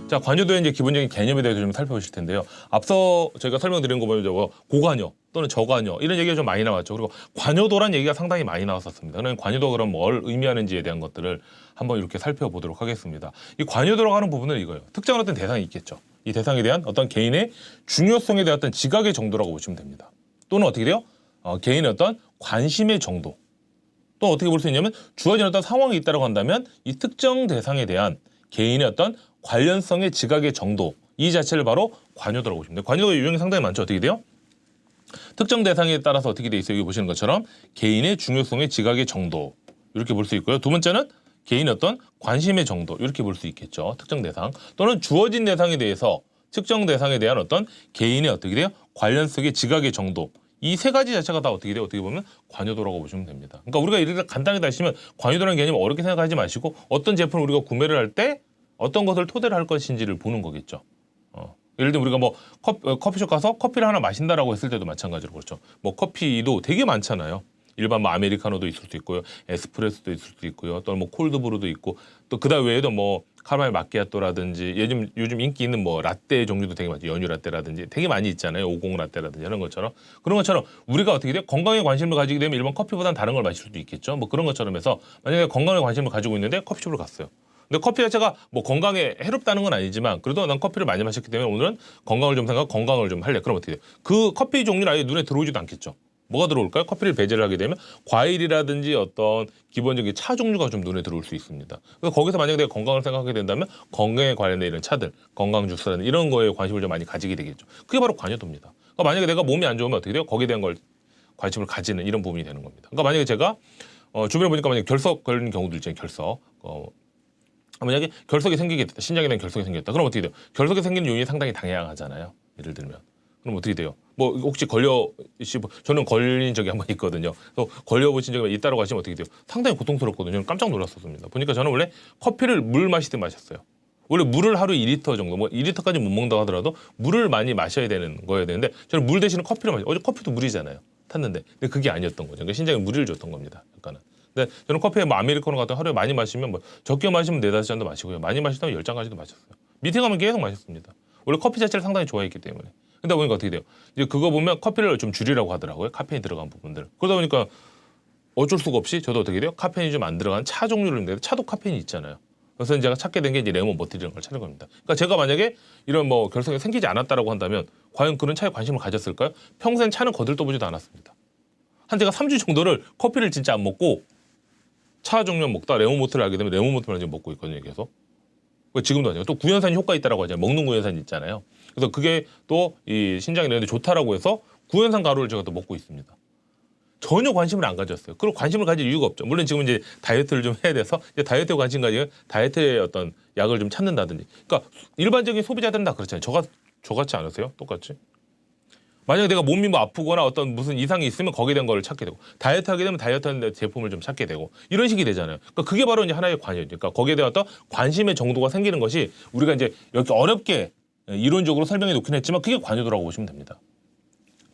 자, 관여도의 이제 기본적인 개념에 대해서 좀 살펴보실 텐데요. 앞서 저희가 설명드린 거 보면 고관여 또는 저관여 이런 얘기가 좀 많이 나왔죠. 그리고 관여도란 얘기가 상당히 많이 나왔었습니다. 그럼 관여도가 그럼 뭘 의미하는지에 대한 것들을 한번 이렇게 살펴보도록 하겠습니다. 이 관여도라고 하는 부분은 이거예요. 특정한 어떤 대상이 있겠죠. 이 대상에 대한 어떤 개인의 중요성에 대한 어떤 지각의 정도라고 보시면 됩니다. 또는 어떻게 돼요? 개인의 어떤 관심의 정도. 또 어떻게 볼 수 있냐면 주어진 어떤 상황이 있다고 한다면 이 특정 대상에 대한 개인의 어떤 관련성의 지각의 정도, 이 자체를 바로 관여도라고 보시면 돼요. 관여도가 유형이 상당히 많죠. 어떻게 돼요? 특정 대상에 따라서 어떻게 돼 있어요? 여기 보시는 것처럼 개인의 중요성의 지각의 정도, 이렇게 볼 수 있고요. 두 번째는 개인의 어떤 관심의 정도, 이렇게 볼 수 있겠죠. 특정 대상 또는 주어진 대상에 대해서 특정 대상에 대한 어떤 개인의 어떻게 돼요? 관련성의 지각의 정도, 이 세 가지 자체가 다 어떻게 돼요? 어떻게 보면 관여도라고 보시면 됩니다. 그러니까 우리가 이렇게 간단하게 다시면 관여도라는 개념을 어렵게 생각하지 마시고 어떤 제품을 우리가 구매를 할 때 어떤 것을 토대로 할 것인지를 보는 거겠죠. 예를 들면 우리가 뭐 커피숍 가서 커피를 하나 마신다라고 했을 때도 마찬가지로 그렇죠. 뭐 커피도 되게 많잖아요. 일반 뭐 아메리카노도 있을 수 있고요, 에스프레소도 있을 수 있고요, 또 뭐 콜드브루도 있고, 또 그다음 외에도 뭐 카라멜 마키아토라든지 요즘 인기 있는 뭐 라떼 종류도 되게 많죠. 연유 라떼라든지 되게 많이 있잖아요. 50 라떼라든지 이런 것처럼. 그런 것처럼 우리가 어떻게 돼요? 건강에 관심을 가지게 되면 일반 커피보다는 다른 걸 마실 수도 있겠죠. 뭐 그런 것처럼 해서 만약에 건강에 관심을 가지고 있는데 커피숍을 갔어요. 근데 커피 자체가 뭐 건강에 해롭다는 건 아니지만 그래도 난 커피를 많이 마셨기 때문에 오늘은 건강을 좀 생각하고 건강을 좀 할래. 그럼 어떻게 돼요? 그 커피 종류는 아예 눈에 들어오지도 않겠죠. 뭐가 들어올까요? 커피를 배제를 하게 되면 과일이라든지 어떤 기본적인 차 종류가 좀 눈에 들어올 수 있습니다. 그래서 거기서 만약에 내가 건강을 생각하게 된다면 건강에 관련된 이런 차들, 건강 주스라든지 이런 거에 관심을 좀 많이 가지게 되겠죠. 그게 바로 관여도입니다. 그러니까 만약에 내가 몸이 안 좋으면 어떻게 돼요? 거기에 대한 걸 관심을 가지는 이런 부분이 되는 겁니다. 그러니까 만약에 제가 주변에 보니까 만약에 결석 걸리는 경우도 있잖아요. 결석. 만약에 결석이 생기게 됐다. 신장에 대한 결석이 생겼다. 그럼 어떻게 돼요? 결석이 생기는 요인이 상당히 다양하잖아요. 예를 들면. 그럼 어떻게 돼요? 뭐 혹시 저는 걸린 적이 한 번 있거든요. 또 걸려보신 적이 있다고 하시면 어떻게 돼요? 상당히 고통스럽거든요. 저는 깜짝 놀랐었습니다. 보니까 저는 원래 커피를 물 마시듯 마셨어요. 원래 물을 하루 2리터 정도, 뭐 2리터까지 못 먹는다고 하더라도 물을 많이 마셔야 되는 거여야 되는데 저는 물 대신에 커피를 마셔요. 어제 커피도 물이잖아요. 탔는데. 근데 그게 아니었던 거죠. 그러니까 신장에 무리를 줬던 겁니다. 약간은. 근데 저는 커피에 뭐 아메리카노 같은 하루에 많이 마시면 뭐 적게 마시면 4-5잔도 마시고요. 많이 마시다면 10잔까지도 마셨어요. 밑에 가면 계속 마셨습니다. 원래 커피 자체를 상당히 좋아했기 때문에. 근데 보니까 어떻게 돼요? 이제 그거 보면 커피를 좀 줄이라고 하더라고요. 카페인 들어간 부분들. 그러다 보니까 어쩔 수가 없이 저도 어떻게 돼요? 카페인이 좀 안 들어간 차 종류를 했는데 차도 카페인이 있잖아요. 그래서 제가 찾게 된 게 이제 레몬 버터라는 걸 찾은 겁니다. 그러니까 제가 만약에 이런 뭐 결석이 생기지 않았다라고 한다면 과연 그런 차에 관심을 가졌을까요? 평생 차는 거들떠보지도 않았습니다. 한 제가 3주 정도를 커피를 진짜 안 먹고 차 종류만 먹다 레몬 버터를 알게 되면 레몬 버터를 지금 먹고 있거든요. 계속. 지금도 아니고 또 구연산 효과 있다라고 하잖아요. 먹는 구연산 있잖아요. 그래서 그게 또 이 신장에 되는데 좋다라고 해서 구연산 가루를 제가 또 먹고 있습니다. 전혀 관심을 안 가졌어요. 그리고 관심을 가질 이유가 없죠. 물론 지금 이제 다이어트를 좀 해야 돼서 이제 다이어트에 관심 가지고 다이어트의 어떤 약을 좀 찾는다든지. 그러니까 일반적인 소비자들은 다 그렇잖아요. 저같지 않으세요? 똑같이? 만약에 내가 몸이 뭐 아프거나 어떤 무슨 이상이 있으면 거기에 대한 거를 찾게 되고 다이어트 하게 되면 다이어트 하는 제품을 좀 찾게 되고 이런 식이 되잖아요. 그러니까 그게 바로 이제 하나의 관여죠. 그러니까 거기에 대한 어떤 관심의 정도가 생기는 것이 우리가 이제 이렇게 어렵게 이론적으로 설명해 놓긴 했지만 그게 관여도라고 보시면 됩니다.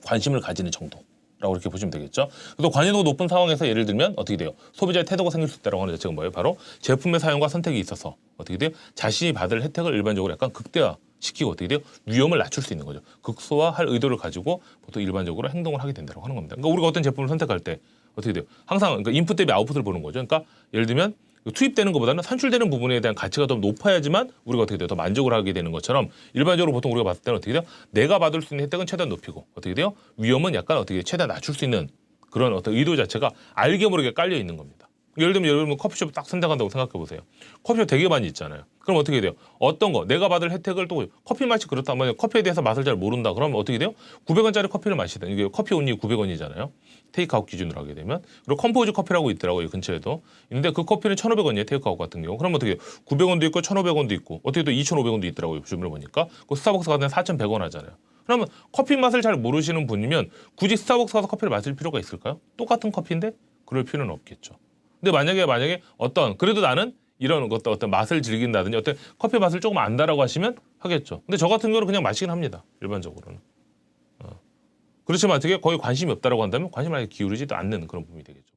관심을 가지는 정도라고 이렇게 보시면 되겠죠. 그래서 관여도가 높은 상황에서 예를 들면 어떻게 돼요? 소비자의 태도가 생길 수 있다고 하는 자체가 뭐예요? 바로 제품의 사용과 선택에 있어서 어떻게 돼요? 자신이 받을 혜택을 일반적으로 약간 극대화시키고 어떻게 돼요? 위험을 낮출 수 있는 거죠. 극소화할 의도를 가지고 보통 일반적으로 행동을 하게 된다고 하는 겁니다. 그러니까 우리가 어떤 제품을 선택할 때 어떻게 돼요? 항상 그러니까 인풋 대비 아웃풋을 보는 거죠. 그러니까 예를 들면 투입되는 것보다는 산출되는 부분에 대한 가치가 더 높아야지만 우리가 어떻게 돼요? 더 만족을 하게 되는 것처럼 일반적으로 보통 우리가 봤을 때는 어떻게 돼요? 내가 받을 수 있는 혜택은 최대한 높이고 어떻게 돼요? 위험은 약간 어떻게 최대한 낮출 수 있는 그런 어떤 의도 자체가 알게 모르게 깔려 있는 겁니다. 예를 들면 여러분 커피숍 딱 선택한다고 생각해 보세요. 커피숍 되게 많이 있잖아요. 그럼 어떻게 돼요? 어떤 거 내가 받을 혜택을 또 커피 맛이 그렇다면 커피에 대해서 맛을 잘 모른다. 그러면 어떻게 돼요? 900원짜리 커피를 마시든 이게 커피 온리 900원이잖아요. 테이크아웃 기준으로 하게 되면 그리고 컴포즈 커피라고 있더라고요. 근처에도. 근데 그 커피는 1,500원이에요. 테이크아웃 같은 경우. 그럼 어떻게 돼요? 900원도 있고 1,500원도 있고 어떻게 또 2,500원도 있더라고요. 주문을 보니까. 그 스타벅스 가면 4,100원 하잖아요. 그러면 커피 맛을 잘 모르시는 분이면 굳이 스타벅스 가서 커피를 마실 필요가 있을까요? 똑같은 커피인데 그럴 필요는 없겠죠. 근데 만약에 어떤 그래도 나는 이런 것도 어떤 맛을 즐긴다든지 어떤 커피 맛을 조금 안다라고 하시면 하겠죠. 근데 저 같은 경우는 그냥 마시긴 합니다. 일반적으로는. 그렇지만 어떻게 거의 관심이 없다라고 한다면 관심을 아예 기울이지도 않는 그런 부분이 되겠죠.